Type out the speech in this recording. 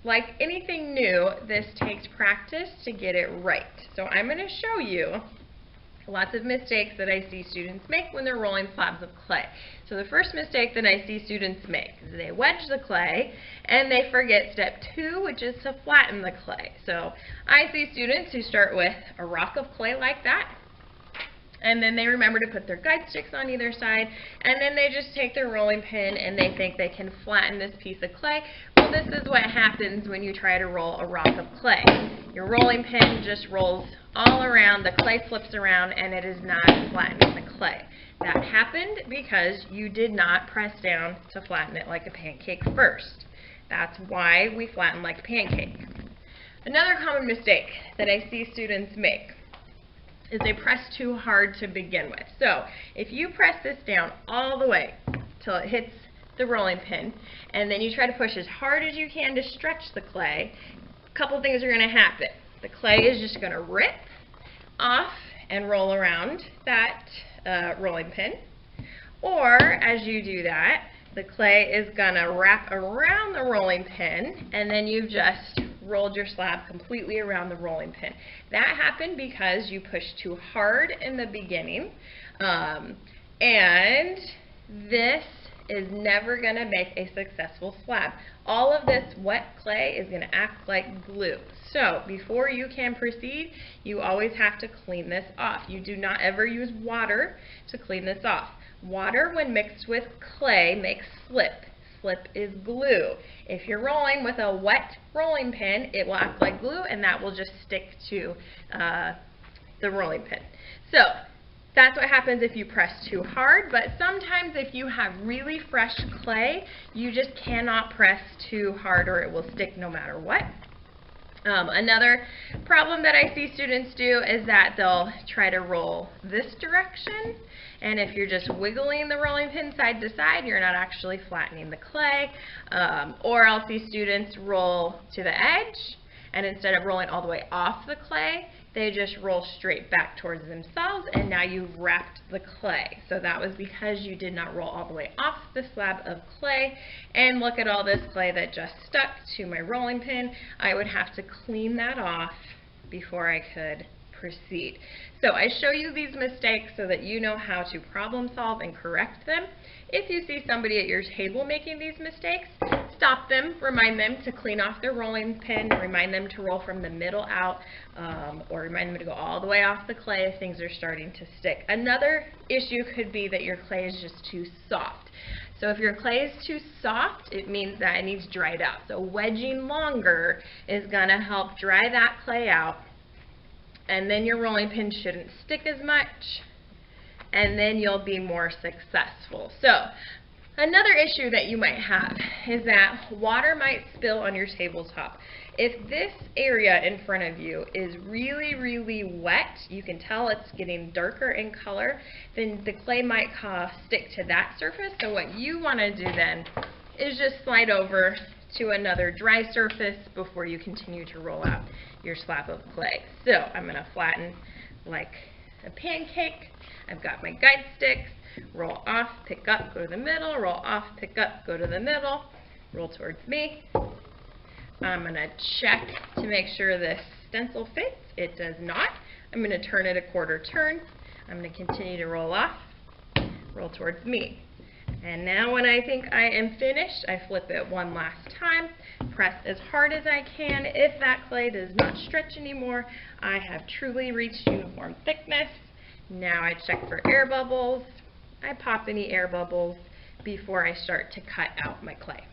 like anything new, this takes practice to get it right. So I'm going to show you lots of mistakes that I see students make when they're rolling slabs of clay. So the first mistake that I see students make is they wedge the clay and they forget step 2, which is to flatten the clay. So I see students who start with a rock of clay like that, and then they remember to put their guide sticks on either side, and then they just take their rolling pin and they think they can flatten this piece of clay. Well, this is what happens when you try to roll a rock of clay. Your rolling pin just rolls all around, the clay flips around, and it is not flattening the clay. That happened because you did not press down to flatten it like a pancake first. That's why we flatten like a pancake. Another common mistake that I see students make is they press too hard to begin with. So if you press this down all the way till it hits the rolling pin, and then you try to push as hard as you can to stretch the clay, a couple things are going to happen. The clay is just going to rip off and roll around that rolling pin, or as you do that, the clay is going to wrap around the rolling pin, and then you've just rolled your slab completely around the rolling pin. That happened because you pushed too hard in the beginning, and this is never going to make a successful slab. All of this wet clay is going to act like glue. So before you can proceed, you always have to clean this off. You do not ever use water to clean this off. Water, when mixed with clay, makes slip. Slip is glue. If you're rolling with a wet rolling pin, it will act like glue, and that will just stick to the rolling pin. So that's what happens if you press too hard, but sometimes if you have really fresh clay, you just cannot press too hard or it will stick no matter what. Another problem that I see students do is that they'll try to roll this direction, and if you're just wiggling the rolling pin side to side, you're not actually flattening the clay. Or I'll see students roll to the edge, and instead of rolling all the way off the clay, they just roll straight back towards themselves, and now you've wrapped the clay. So that was because you did not roll all the way off the slab of clay. And look at all this clay that just stuck to my rolling pin. I would have to clean that off before I could proceed. So I show you these mistakes so that you know how to problem solve and correct them. If you see somebody at your table making these mistakes, stop them, remind them to clean off their rolling pin, remind them to roll from the middle out, or remind them to go all the way off the clay if things are starting to stick. Another issue could be that your clay is just too soft. So if your clay is too soft, it means that it needs dried out. So wedging longer is going to help dry that clay out, and then your rolling pin shouldn't stick as much, and then you'll be more successful. So another issue that you might have is that water might spill on your tabletop. If this area in front of you is really, really wet, you can tell it's getting darker in color, then the clay might stick to that surface. So what you want to do then is just slide over to another dry surface before you continue to roll out your slab of clay. So I'm going to flatten like a pancake. I've got my guide sticks. Roll off, pick up, go to the middle, roll off, pick up, go to the middle, roll towards me. I'm going to check to make sure this stencil fits. It does not. I'm going to turn it a quarter turn. I'm going to continue to roll off, roll towards me. And now when I think I am finished, I flip it one last time, press as hard as I can. If that clay does not stretch anymore, I have truly reached uniform thickness. Now I check for air bubbles. I pop any air bubbles before I start to cut out my clay.